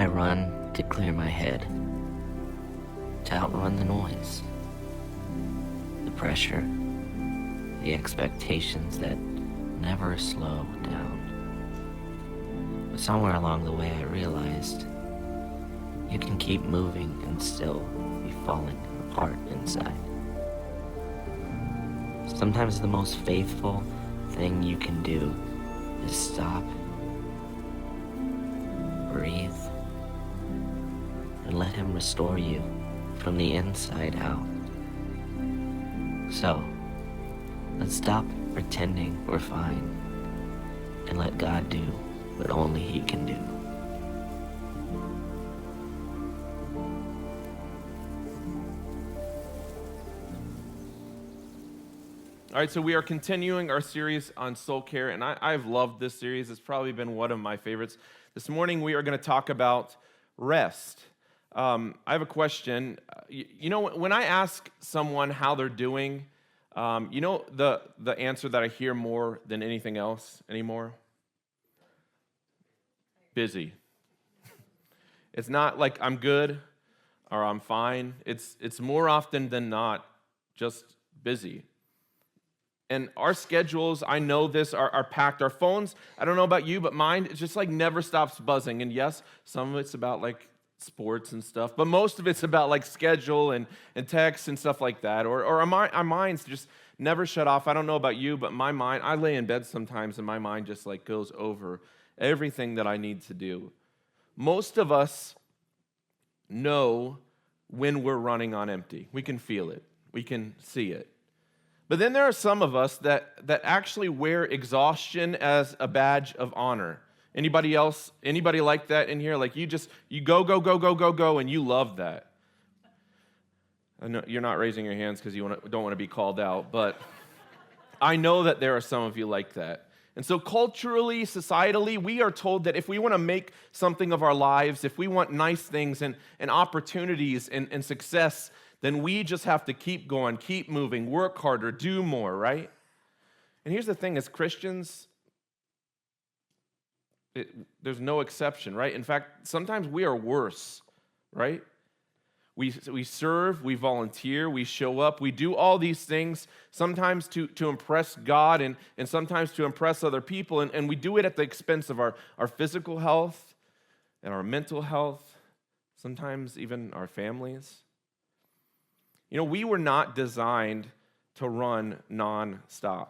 I run to clear my head, to outrun the noise, the pressure, the expectations that never slow down. But somewhere along the way I realized you can keep moving and still be falling apart inside. Sometimes the most faithful thing you can do is stop, breathe, and let him restore you from the inside out. So, let's stop pretending we're fine and let God do what only He can do. All right, so we are continuing our series on soul care, and I've loved this series. It's probably been one of my favorites. This morning, we are going to talk about rest. I have a question. You know, when I ask someone how they're doing, you know the answer that I hear more than anything else anymore? Busy. It's not like I'm good or I'm fine. It's more often than not just busy. And our schedules, I know this, are packed. Our phones, I don't know about you, but mine, it just like never stops buzzing. And yes, some of it's about like sports and stuff, but most of it's about like schedule and texts and stuff like that. Or our minds just never shut off. I don't know about you, but my mind, I lay in bed sometimes and my mind just like goes over everything that I need to do. Most of us know when we're running on empty. We can feel it. We can see it. But then there are some of us that actually wear exhaustion as a badge of honor. Anybody else? Anybody like that in here? Like you go, and you love that. I know you're not raising your hands because you don't want to be called out, but I know that there are some of you like that. And so culturally, societally, we are told that if we want to make something of our lives, if we want nice things and opportunities and success, then we just have to keep going, keep moving, work harder, do more, right? And here's the thing, as Christians, there's no exception, right? In fact, sometimes we are worse, right? We serve, we volunteer, we show up, we do all these things, sometimes to impress God and sometimes to impress other people, and we do it at the expense of our physical health and our mental health, sometimes even our families. You know, we were not designed to run nonstop.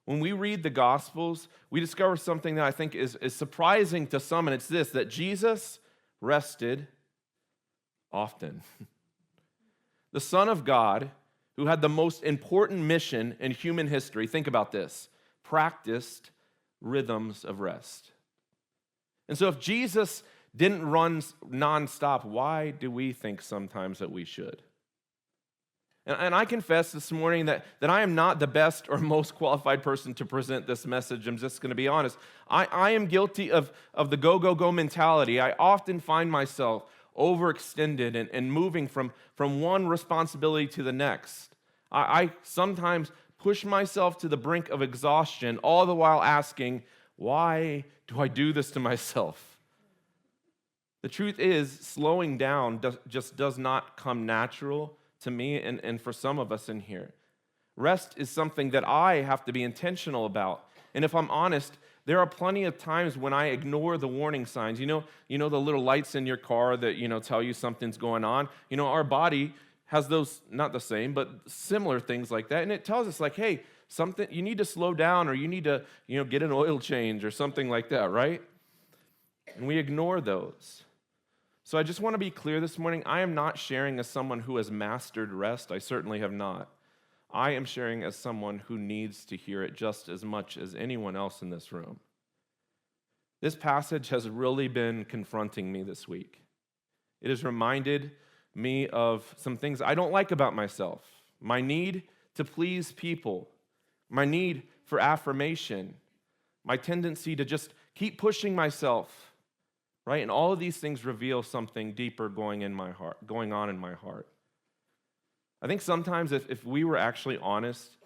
When we read the Gospels, we discover something that I think is surprising to some, and it's this, that Jesus rested often. The Son of God, who had the most important mission in human history, think about this, practiced rhythms of rest. And so if Jesus didn't run nonstop, why do we think sometimes that we should? And I confess this morning that I am not the best or most qualified person to present this message. I'm just going to be honest. I am guilty of the go mentality. I often find myself overextended and moving from one responsibility to the next. I sometimes push myself to the brink of exhaustion, all the while asking, why do I do this to myself? The truth is, slowing down just does not come natural to me and for some of us in here. Rest is something that I have to be intentional about. And if I'm honest, there are plenty of times when I ignore the warning signs. You know the little lights in your car that, tell you something's going on. Our body has those, not the same, but similar things like that. And it tells us like, hey, something, you need to slow down or you need to, get an oil change or something like that, right? And we ignore those. So I just want to be clear this morning, I am not sharing as someone who has mastered rest. I certainly have not. I am sharing as someone who needs to hear it just as much as anyone else in this room. This passage has really been confronting me this week. It has reminded me of some things I don't like about myself. My need to please people, my need for affirmation, my tendency to just keep pushing myself. Right? And all of these things reveal something deeper going on in my heart. I think sometimes if we were actually honest,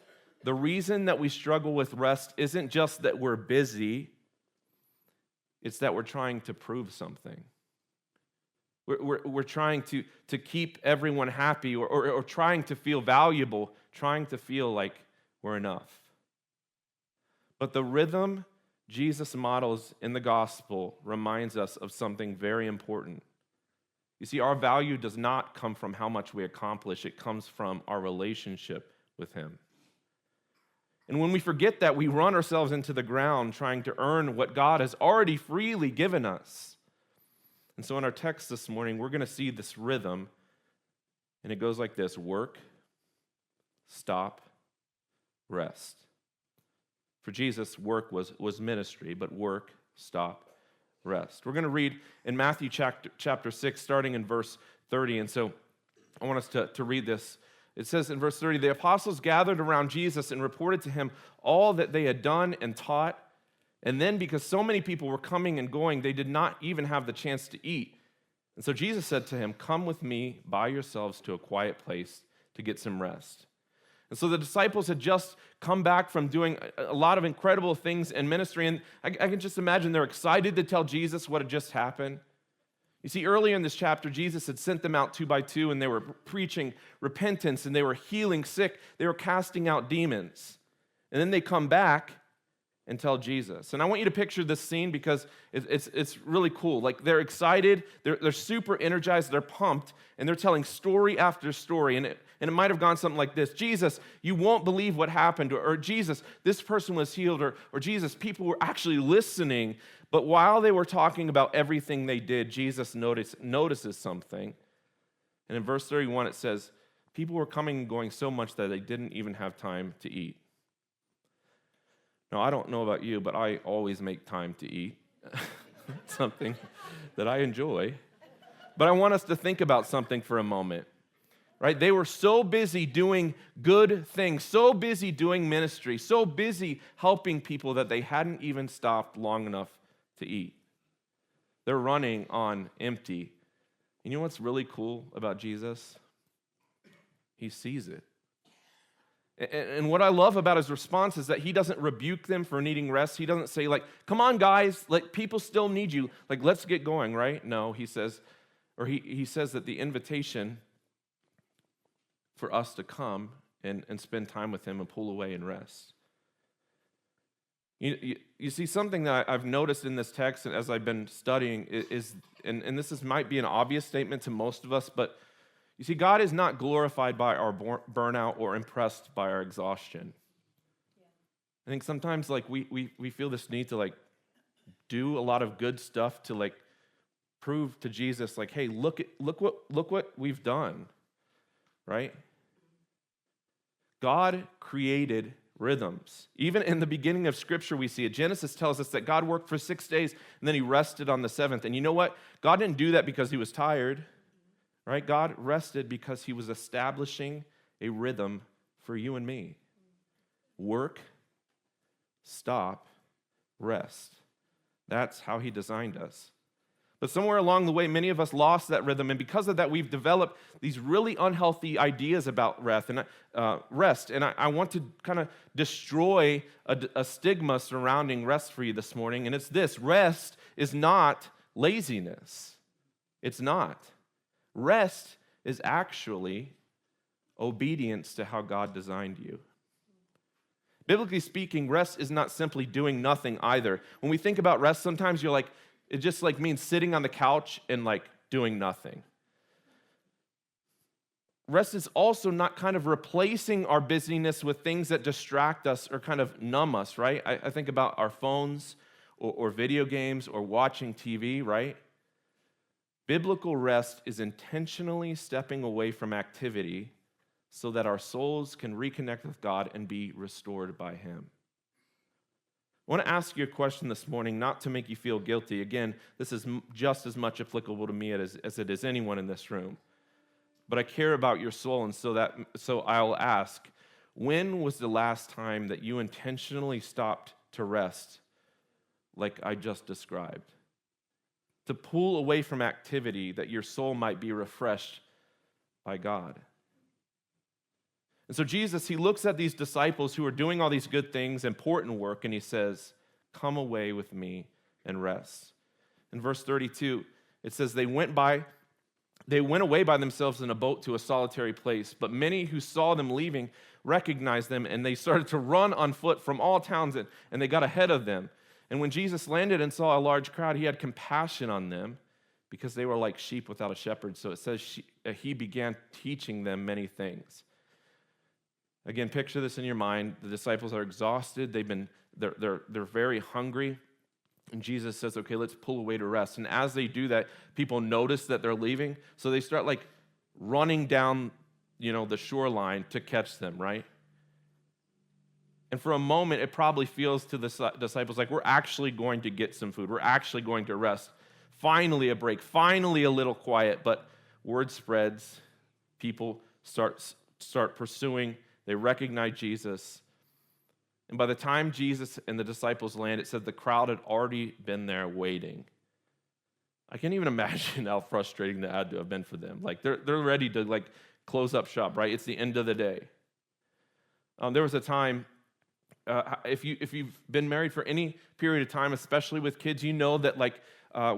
the reason that we struggle with rest isn't just that we're busy, it's that we're trying to prove something. We're trying to keep everyone happy or trying to feel valuable, trying to feel like we're enough. But the rhythm Jesus models in the gospel reminds us of something very important. You see, our value does not come from how much we accomplish. It comes from our relationship with him. And when we forget that, we run ourselves into the ground trying to earn what God has already freely given us. And so in our text this morning, we're going to see this rhythm, and it goes like this: work, stop, rest. For Jesus, work was ministry, but work, stop, rest. We're going to read in Matthew chapter 6, starting in verse 30. And so I want us to read this. It says in verse 30, the apostles gathered around Jesus and reported to him all that they had done and taught. And then because so many people were coming and going, they did not even have the chance to eat. And so Jesus said to him, come with me by yourselves to a quiet place to get some rest. And so the disciples had just come back from doing a lot of incredible things in ministry. And I can just imagine they're excited to tell Jesus what had just happened. You see, earlier in this chapter, Jesus had sent them out 2 by 2, and they were preaching repentance, and they were healing sick. They were casting out demons. And then they come back and tell Jesus. And I want you to picture this scene because it's really cool. Like, they're excited, they're super energized, they're pumped, and they're telling story after story. And it might have gone something like this: Jesus, you won't believe what happened, or Jesus, this person was healed, or Jesus, people were actually listening. But while they were talking about everything they did, Jesus notices something. And in verse 31, it says, people were coming and going so much that they didn't even have time to eat. Now, I don't know about you, but I always make time to eat. Something that I enjoy. But I want us to think about something for a moment, right? They were so busy doing good things, so busy doing ministry, so busy helping people that they hadn't even stopped long enough to eat. They're running on empty. You know what's really cool about Jesus? He sees it. And what I love about his response is that he doesn't rebuke them for needing rest. He doesn't say, like, come on, guys, like, people still need you. Like, let's get going, right? No, he says, or he says that the invitation for us to come and spend time with him and pull away and rest. You see, something that I've noticed in this text and as I've been studying is and this might be an obvious statement to most of us, but you see, God is not glorified by our burnout or impressed by our exhaustion. Yeah. I think sometimes, like, we feel this need to, like, do a lot of good stuff to, like, prove to Jesus, like, hey, look what we've done, right? God created rhythms. Even in the beginning of Scripture, we see it. Genesis tells us that God worked for 6 days, and then he rested on the seventh. And you know what? God didn't do that because he was tired. Right? God rested because he was establishing a rhythm for you and me. Work, stop, rest. That's how he designed us. But somewhere along the way, many of us lost that rhythm, and because of that, we've developed these really unhealthy ideas about rest. And I want to kind of destroy a stigma surrounding rest for you this morning, and it's this: rest is not laziness. It's not. Rest is actually obedience to how God designed you. Biblically speaking, rest is not simply doing nothing either. When we think about rest, sometimes you're like, it just like means sitting on the couch and like doing nothing. Rest is also not kind of replacing our busyness with things that distract us or kind of numb us, right? I think about our phones or video games or watching TV, right? Biblical rest is intentionally stepping away from activity so that our souls can reconnect with God and be restored by him. I want to ask you a question this morning, not to make you feel guilty. Again, this is just as much applicable to me as it is anyone in this room. But I care about your soul, and so I'll ask, when was the last time that you intentionally stopped to rest like I just described? To pull away from activity that your soul might be refreshed by God. And so Jesus, he looks at these disciples who are doing all these good things, important work, and he says, come away with me and rest. In verse 32, it says, they went by They went away by themselves in a boat to a solitary place, but many who saw them leaving recognized them, and they started to run on foot from all towns, and they got ahead of them. And when Jesus landed and saw a large crowd, he had compassion on them because they were like sheep without a shepherd. So it says he began teaching them many things. Again, picture this in your mind. The disciples are exhausted. They're very hungry. And Jesus says, okay, let's pull away to rest. And as they do that, people notice that they're leaving. So they start like running down, the shoreline to catch them, right? And for a moment, it probably feels to the disciples like we're actually going to get some food. We're actually going to rest. Finally a break. Finally a little quiet. But word spreads. People start pursuing. They recognize Jesus. And by the time Jesus and the disciples land, it said the crowd had already been there waiting. I can't even imagine how frustrating that had to have been for them. Like they're ready to close up shop, right? It's the end of the day. There was a time, if you've been married for any period of time, especially with kids, you know that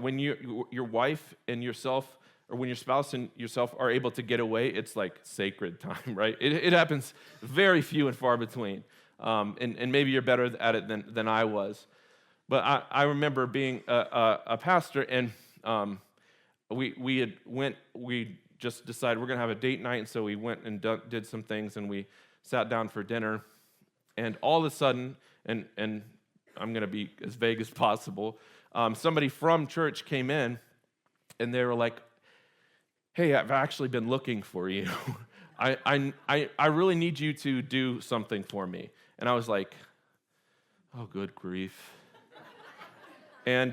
when your wife and yourself, or when your spouse and yourself are able to get away, it's like sacred time, right? It happens very few and far between. And maybe you're better at it than I was. But I remember being a pastor, and we just decided we're going to have a date night, and so we went and did some things, and we sat down for dinner, and all of a sudden, and I'm going to be as vague as possible, somebody from church came in, and they were like, hey, I've actually been looking for you. I really need you to do something for me. And I was like, oh, good grief. And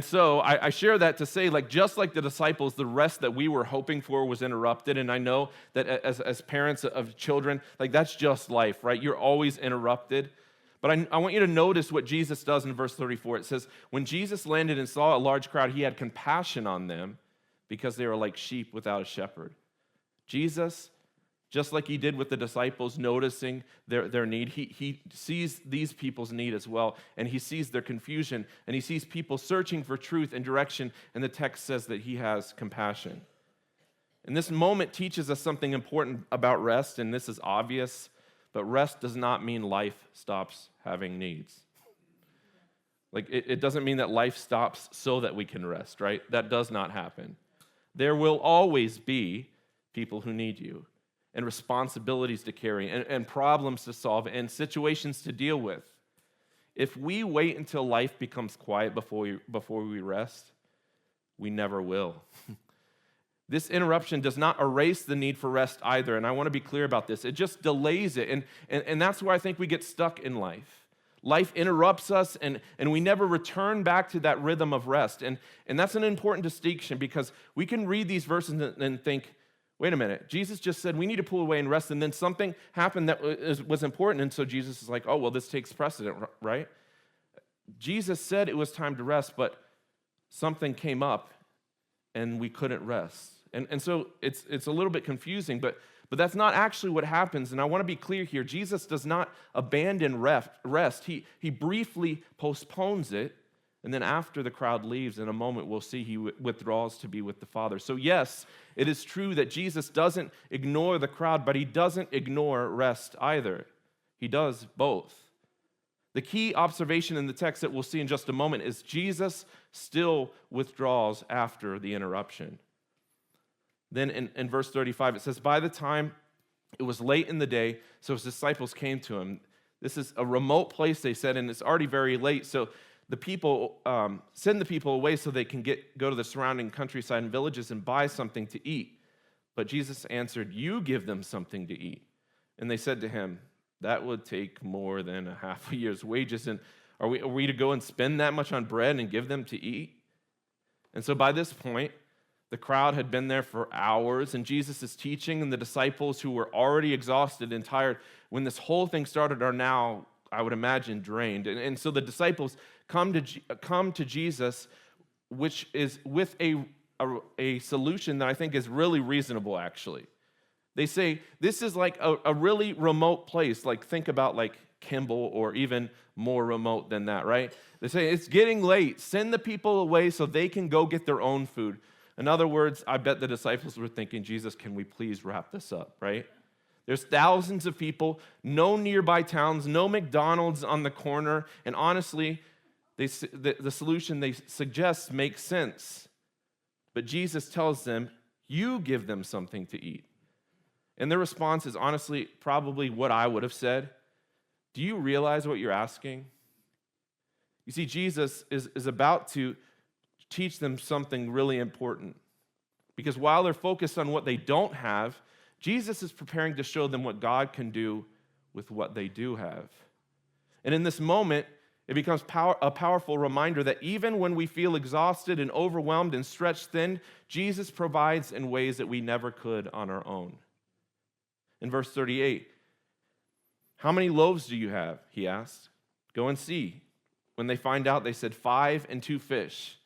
so I share that to say, just like the disciples, the rest that we were hoping for was interrupted. And I know that as parents of children, that's just life, right? You're always interrupted. But I want you to notice what Jesus does in verse 34. It says, when Jesus landed and saw a large crowd, he had compassion on them because they were like sheep without a shepherd. Jesus, just like he did with the disciples, noticing their need, he sees these people's need as well, and he sees their confusion, and he sees people searching for truth and direction, and the text says that he has compassion. And this moment teaches us something important about rest, and this is obvious, but rest does not mean life stops having needs. It doesn't mean that life stops so that we can rest, right? That does not happen. There will always be people who need you, and responsibilities to carry, and problems to solve, and situations to deal with. If we wait until life becomes quiet before we rest, we never will. This interruption does not erase the need for rest either, and I want to be clear about this. It just delays it, and that's where I think we get stuck in life. Life interrupts us, and we never return back to that rhythm of rest, and that's an important distinction, because we can read these verses and think, wait a minute, Jesus just said we need to pull away and rest, and then something happened that was important, and so Jesus is like, oh, well, this takes precedent, right? Jesus said it was time to rest, but something came up, and we couldn't rest. And so it's a little bit confusing, but that's not actually what happens, and I want to be clear here. Jesus does not abandon rest. He briefly postpones it, and then after the crowd leaves, in a moment, we'll see he withdraws to be with the Father. So yes, it is true that Jesus doesn't ignore the crowd, but he doesn't ignore rest either. He does both. The key observation in the text that we'll see in just a moment is Jesus still withdraws after the interruption. Then in verse 35, it says, by the time it was late in the day, so his disciples came to him. This is a remote place, they said, and it's already very late, so the people send the people away so they can go to the surrounding countryside and villages and buy something to eat. But Jesus answered, you give them something to eat. And they said to him, that would take more than a half a year's wages. And are we to go and spend that much on bread and give them to eat? And so by this point, the crowd had been there for hours, and Jesus is teaching, and the disciples who were already exhausted and tired when this whole thing started are now, I would imagine, drained. And so the disciples come to Jesus, which is with a solution that I think is really reasonable, actually. They say, this is like a really remote place. Think about Kimball, or even more remote than that, right? They say, it's getting late. Send the people away so they can go get their own food. In other words, I bet the disciples were thinking, Jesus, can we please wrap this up, right? There's thousands of people, no nearby towns, no McDonald's on the corner, and honestly, the solution they suggest makes sense. But Jesus tells them, you give them something to eat. And their response is honestly probably what I would have said. Do you realize what you're asking? You see, Jesus is about to teach them something really important. Because while they're focused on what they don't have, Jesus is preparing to show them what God can do with what they do have. And in this moment, it becomes a powerful reminder that even when we feel exhausted and overwhelmed and stretched thin, Jesus provides in ways that we never could on our own. In verse 38, how many loaves do you have? He asked. Go and see. When they find out, they said 5 and 2 fish.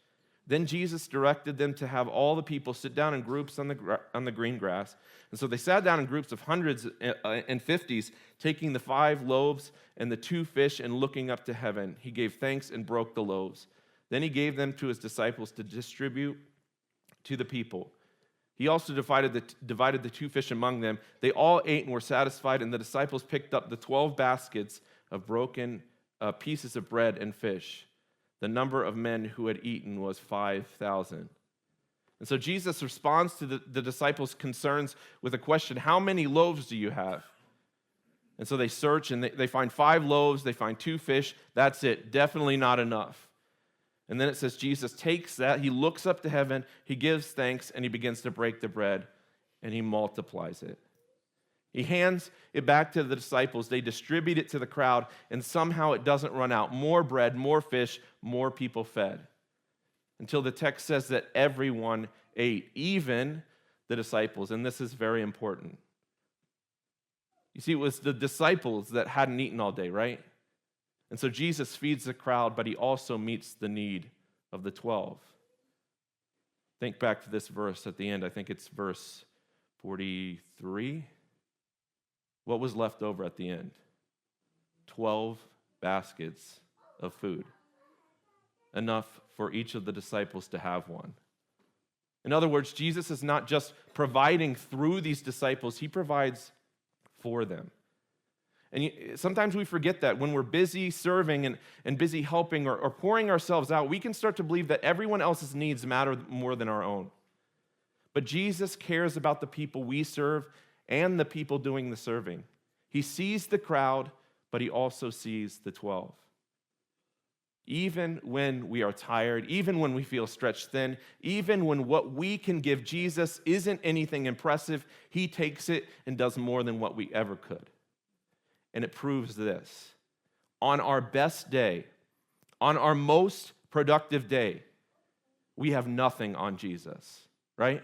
Then Jesus directed them to have all the people sit down in groups on the green grass. And so they sat down in groups of hundreds and 50s, taking the 5 loaves and the 2 fish and looking up to heaven. He gave thanks and broke the loaves. Then he gave them to his disciples to distribute to the people. He also divided the 2 fish among them. They all ate and were satisfied, and the disciples picked up the 12 baskets of broken pieces of bread and fish. The number of men who had eaten was 5,000. And so Jesus responds to the disciples' concerns with a question, how many loaves do you have? And so they search and they find 5 loaves, they find 2 fish. That's it, definitely not enough. And then it says Jesus takes that, he looks up to heaven, he gives thanks, and he begins to break the bread, and he multiplies it. He hands it back to the disciples. They distribute it to the crowd, and somehow it doesn't run out. More bread, more fish, more people fed. Until the text says that everyone ate, even the disciples, and this is very important. You see, it was the disciples that hadn't eaten all day, right? And so Jesus feeds the crowd, but he also meets the need of the 12. Think back to this verse at the end. I think it's verse 43. What was left over at the end? 12 baskets of food. Enough for each of the disciples to have one. In other words, Jesus is not just providing through these disciples, he provides for them. And sometimes we forget that when we're busy serving and busy helping or pouring ourselves out, we can start to believe that everyone else's needs matter more than our own. But Jesus cares about the people we serve and the people doing the serving. He sees the crowd, but he also sees the 12. Even when we are tired, even when we feel stretched thin, even when what we can give Jesus isn't anything impressive, he takes it and does more than what we ever could. And it proves this. On our best day, on our most productive day, we have nothing on Jesus, right?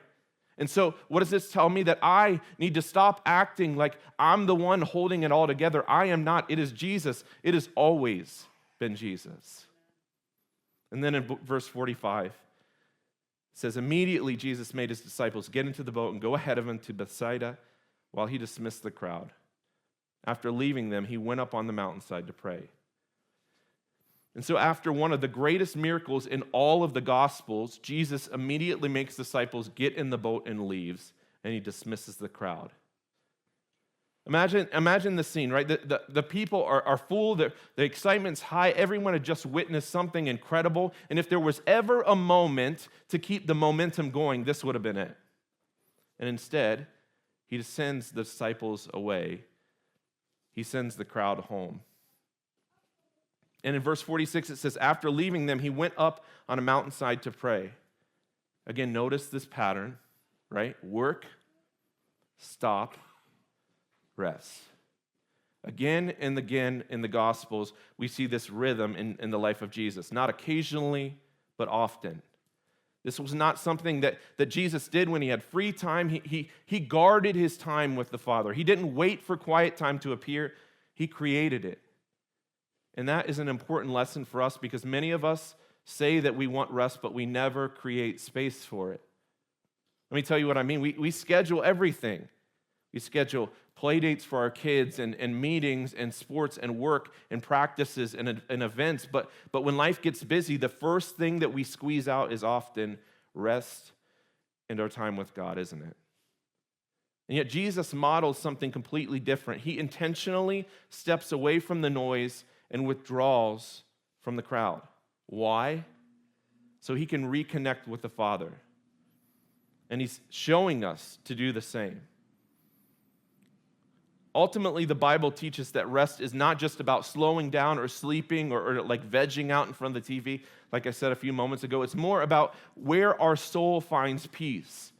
And so what does this tell me? That I need to stop acting like I'm the one holding it all together. I am not. It is Jesus. It has always been Jesus. And then in verse 45, it says, immediately Jesus made his disciples get into the boat and go ahead of him to Bethsaida while he dismissed the crowd. After leaving them, he went up on the mountainside to pray. And so after one of the greatest miracles in all of the Gospels, Jesus immediately makes disciples get in the boat and leaves, and he dismisses the crowd. Imagine the scene, right? The people are full, the excitement's high, everyone had just witnessed something incredible, and if there was ever a moment to keep the momentum going, this would have been it. And instead, he sends the disciples away. He sends the crowd home. And in verse 46, it says, after leaving them, he went up on a mountainside to pray. Again, notice this pattern, right? Work, stop, rest. Again and again in the Gospels, we see this rhythm in the life of Jesus. Not occasionally, but often. This was not something that Jesus did when he had free time. He guarded his time with the Father. He didn't wait for quiet time to appear. He created it. And that is an important lesson for us because many of us say that we want rest, but we never create space for it. Let me tell you what I mean. We schedule everything. We schedule play dates for our kids and meetings and sports and work and practices and events. But when life gets busy, the first thing that we squeeze out is often rest and our time with God, isn't it? And yet Jesus models something completely different. He intentionally steps away from the noise and withdraws from the crowd. Why? So he can reconnect with the Father. And he's showing us to do the same. Ultimately, the Bible teaches that rest is not just about slowing down or sleeping or like vegging out in front of the TV, like I said a few moments ago. It's more about where our soul finds peace.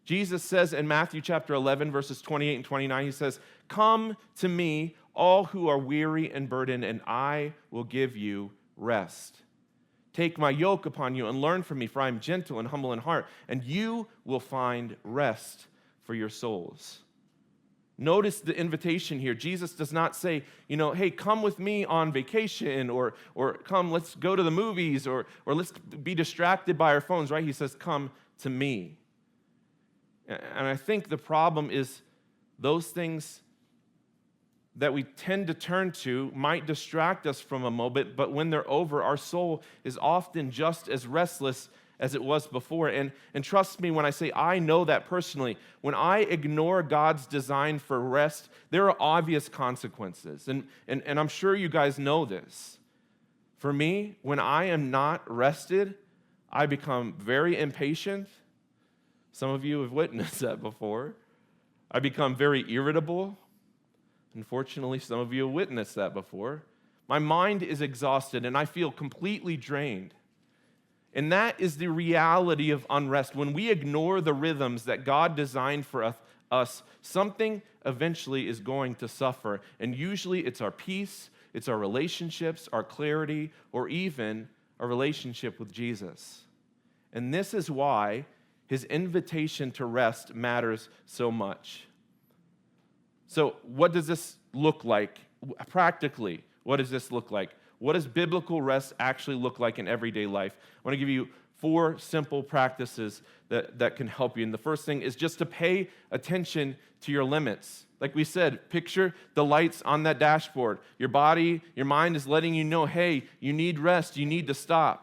Jesus says in Matthew chapter 11, verses 28 and 29, he says, "Come to me, all who are weary and burdened, and I will give you rest. Take my yoke upon you and learn from me, for I am gentle and humble in heart, and you will find rest for your souls." Notice the invitation here. Jesus does not say, hey, come with me on vacation, or come, let's go to the movies, or let's be distracted by our phones, right? He says, come to me. And I think the problem is those things that we tend to turn to might distract us from a moment, but when they're over, our soul is often just as restless as it was before. And trust me when I say I know that personally. When I ignore God's design for rest, there are obvious consequences. And I'm sure you guys know this. For me, when I am not rested, I become very impatient. Some of you have witnessed that before. I become very irritable. Unfortunately, some of you have witnessed that before. My mind is exhausted and I feel completely drained. And that is the reality of unrest. When we ignore the rhythms that God designed for us, something eventually is going to suffer. And usually it's our peace, it's our relationships, our clarity, or even a relationship with Jesus. And this is why his invitation to rest matters so much. So what does this look like? Practically, what does this look like? What does biblical rest actually look like in everyday life? I want to give you 4 simple practices that can help you. And the first thing is just to pay attention to your limits. Like we said, picture the lights on that dashboard. Your body, your mind is letting you know, hey, you need rest, you need to stop.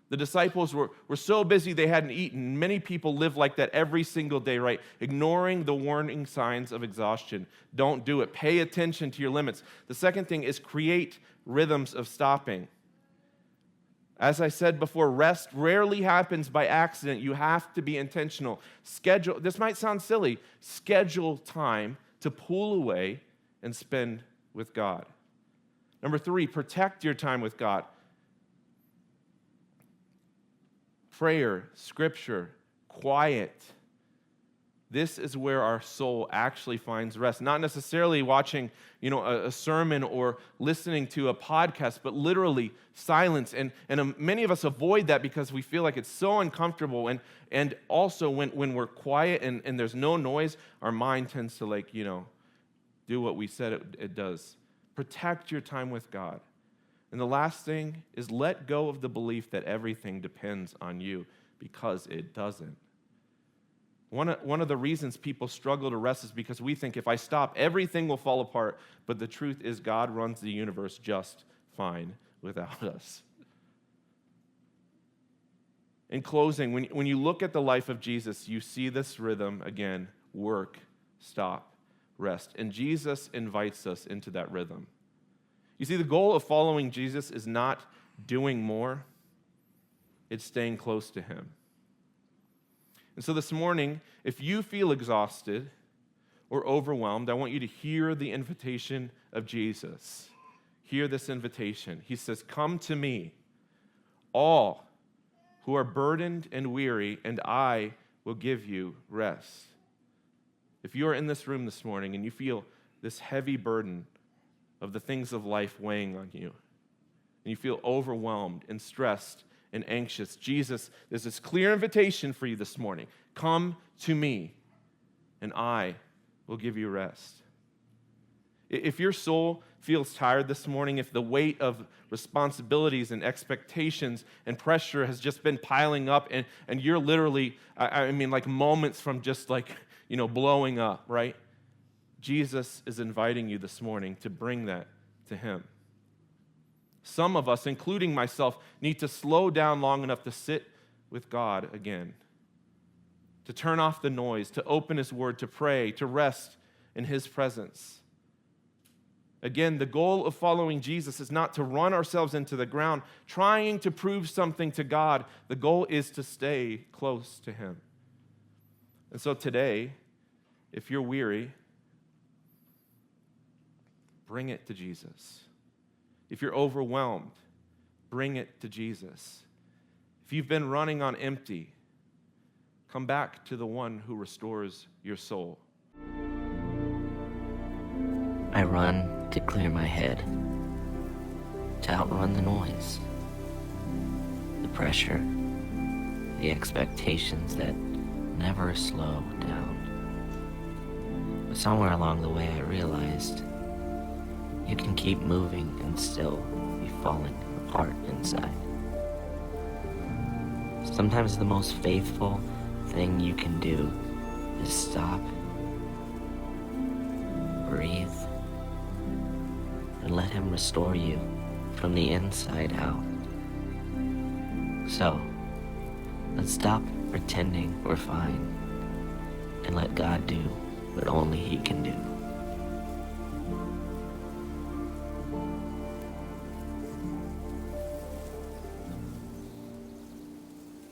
The disciples were so busy they hadn't eaten. Many people live like that every single day, right? Ignoring the warning signs of exhaustion. Don't do it. Pay attention to your limits. The second thing is create rhythms of stopping. As I said before, rest rarely happens by accident. You have to be intentional. Schedule, this might sound silly, schedule time to pull away and spend with God. Number 3, protect your time with God. Prayer, scripture, quiet. This is where our soul actually finds rest. Not necessarily watching, a sermon or listening to a podcast, but literally silence. And many of us avoid that because we feel like it's so uncomfortable. And also when we're quiet and there's no noise, our mind tends to do what we said it does. Protect your time with God. And the last thing is let go of the belief that everything depends on you, because it doesn't. One of the reasons people struggle to rest is because we think if I stop, everything will fall apart. But the truth is God runs the universe just fine without us. In closing, when you look at the life of Jesus, you see this rhythm again: work, stop, rest. And Jesus invites us into that rhythm. You see, the goal of following Jesus is not doing more, it's staying close to him. And so this morning, if you feel exhausted or overwhelmed, I want you to hear the invitation of Jesus. Hear this invitation. He says, "Come to me, all who are burdened and weary, and I will give you rest." If you are in this room this morning and you feel this heavy burden of the things of life weighing on you, and you feel overwhelmed and stressed and anxious, there's this clear invitation for you this morning. Come to me, and I will give you rest. If your soul feels tired this morning, if the weight of responsibilities and expectations and pressure has just been piling up, and you're literally, like moments from just blowing up, right? Jesus is inviting you this morning to bring that to him. Some of us, including myself, need to slow down long enough to sit with God again. to turn off the noise, to open His Word, to pray, to rest in His presence. Again, the goal of following Jesus is not to run ourselves into the ground, trying to prove something to God. The goal is to stay close to Him. And so today, if you're weary, bring it to Jesus. If you're overwhelmed, bring it to Jesus. If you've been running on empty, come back to the one who restores your soul. I run to clear my head, to outrun the noise, the pressure, the expectations that never slow down. But somewhere along the way I realized you can keep moving and still be falling apart inside. Sometimes the most faithful thing you can do is stop, breathe, and let Him restore you from the inside out. So, let's stop pretending we're fine and let God do what only He can do.